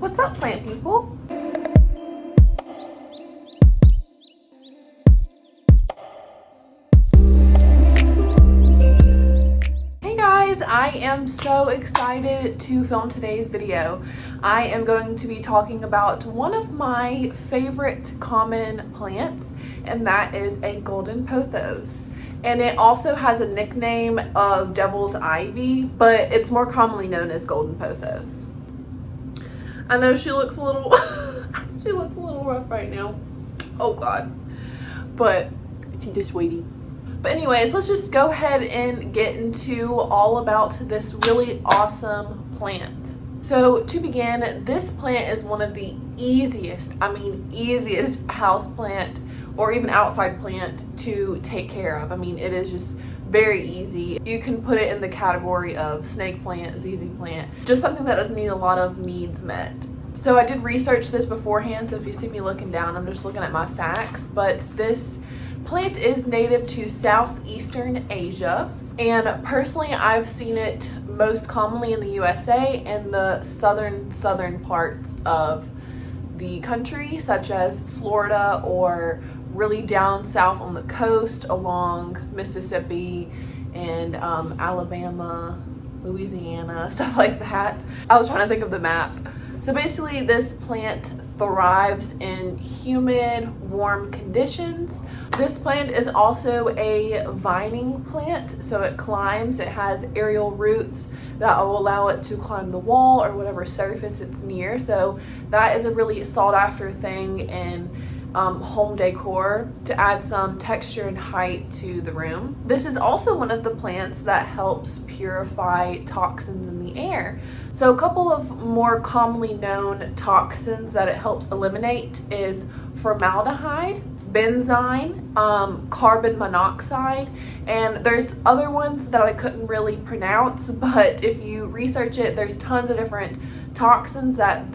What's up, plant people? Hey guys, I am so excited to film today's video. I am going to be talking about one of my favorite common plants, and that is a Golden Pothos. And it also has a nickname of Devil's Ivy, but it's more commonly known as Golden Pothos. I know she looks a little she looks a little rough right now. Oh god. But she's just sweetie. But anyways, let's just go ahead and get into all about this really awesome plant. So to begin, this plant is one of the easiest house plant or even outside plant to take care of. I mean, it is just very easy. You can put it in the category of snake plant, ZZ plant, just something that doesn't need a lot of needs met. So I did research this beforehand, so if you see me looking down, I'm just looking at my facts, but this plant is native to Southeastern Asia, and personally I've seen it most commonly in the USA and the southern parts of the country, such as Florida or really down south on the coast along Mississippi and Alabama, Louisiana, stuff like that. I was trying to think of the map. So basically this plant thrives in humid, warm conditions. This plant is also a vining plant, so it climbs. It has aerial roots that will allow it to climb the wall or whatever surface it's near. So that is a really sought after thing in home decor to add some texture and height to the room. This is also one of the plants that helps purify toxins in the air. So a couple of more commonly known toxins that it helps eliminate is formaldehyde, benzene, carbon monoxide, and there's other ones that I couldn't really pronounce, but if you research it, there's tons of different toxins that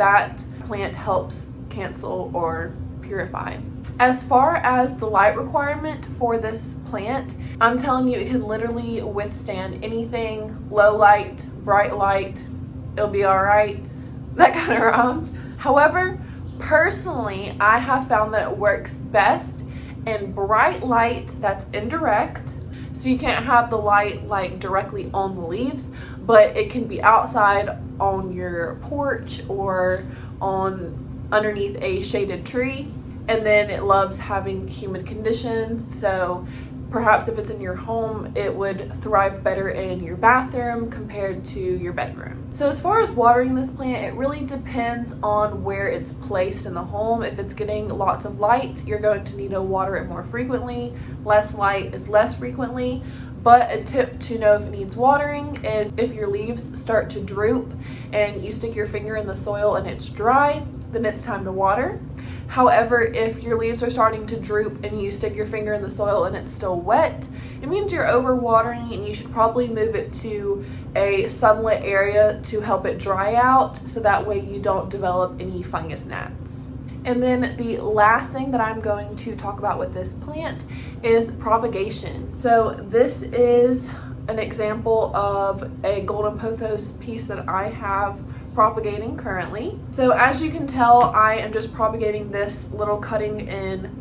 plant helps cancel or purify. As far as the light requirement for this plant, I'm telling you, it can literally withstand anything. Low light, bright light, it'll be all right. That kind of rhymes. However, personally, I have found that it works best in bright light that's indirect. So you can't have the light like directly on the leaves, but it can be outside on your porch or underneath a shaded tree. And then it loves having humid conditions, so perhaps if it's in your home, it would thrive better in your bathroom compared to your bedroom. So as far as watering this plant, it really depends on where it's placed in the home. If it's getting lots of light, you're going to need to water it more frequently. Less light is less frequently. But a tip to know if it needs watering is if your leaves start to droop and you stick your finger in the soil and it's dry, then it's time to water. However, if your leaves are starting to droop and you stick your finger in the soil and it's still wet, it means you're overwatering and you should probably move it to a sunlit area to help it dry out, so that way you don't develop any fungus gnats. And then the last thing that I'm going to talk about with this plant is propagation. So this is an example of a Golden Pothos piece that I have propagating currently. So as you can tell, I am just propagating this little cutting in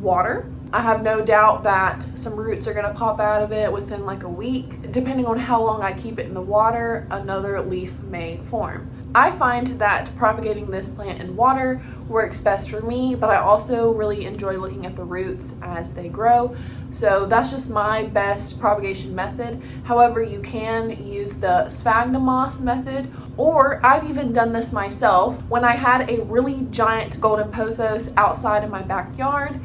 water. I have no doubt that some roots are going to pop out of it within like a week. Depending on how long I keep it in the water, another leaf may form. I find that propagating this plant in water works best for me, but I also really enjoy looking at the roots as they grow. So that's just my best propagation method. However, you can use the sphagnum moss method, or I've even done this myself when I had a really giant Golden Pothos outside in my backyard.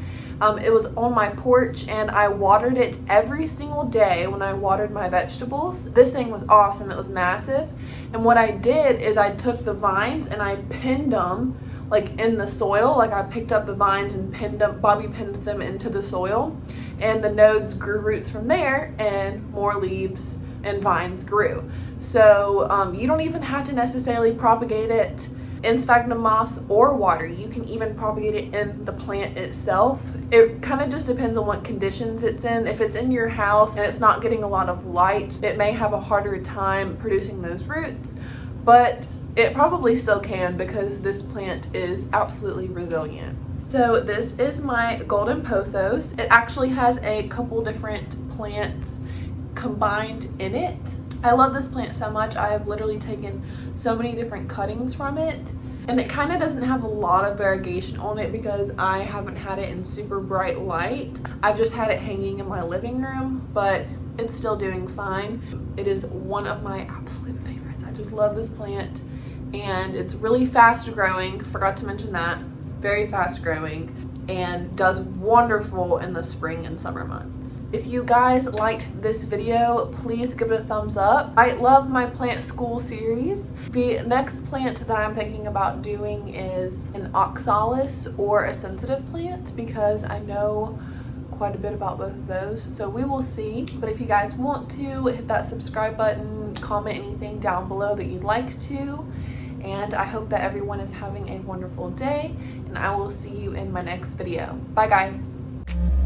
It was on my porch and I watered it every single day when I watered my vegetables. This thing was awesome. It was massive. And what I did is I took the vines and I pinned them like in the soil. Like I picked up the vines and bobby pinned them into the soil, and the nodes grew roots from there and more leaves and vines grew. So you don't even have to necessarily propagate it in sphagnum moss or water. You can even propagate it in the plant itself. It kind of just depends on what conditions it's in. If it's in your house and it's not getting a lot of light, it may have a harder time producing those roots. But It probably still can because this plant is absolutely resilient. So this is my Golden Pothos. It actually has a couple different plants combined in it. I love this plant so much. I have literally taken so many different cuttings from it, and it kind of doesn't have a lot of variegation on it because I haven't had it in super bright light. I've just had it hanging in my living room, but it's still doing fine. It is one of my absolute favorites. I just love this plant, and it's really fast growing. Forgot to mention that. Very fast growing, and does wonderful in the spring and summer months. If you guys liked this video, please give it a thumbs up. I love my plant school series. The next plant that I'm thinking about doing is an oxalis or a sensitive plant because I know quite a bit about both of those, so we will see. But if you guys want to, hit that subscribe button, comment anything down below that you'd like to, and I hope that everyone is having a wonderful day, and I will see you in my next video. Bye guys.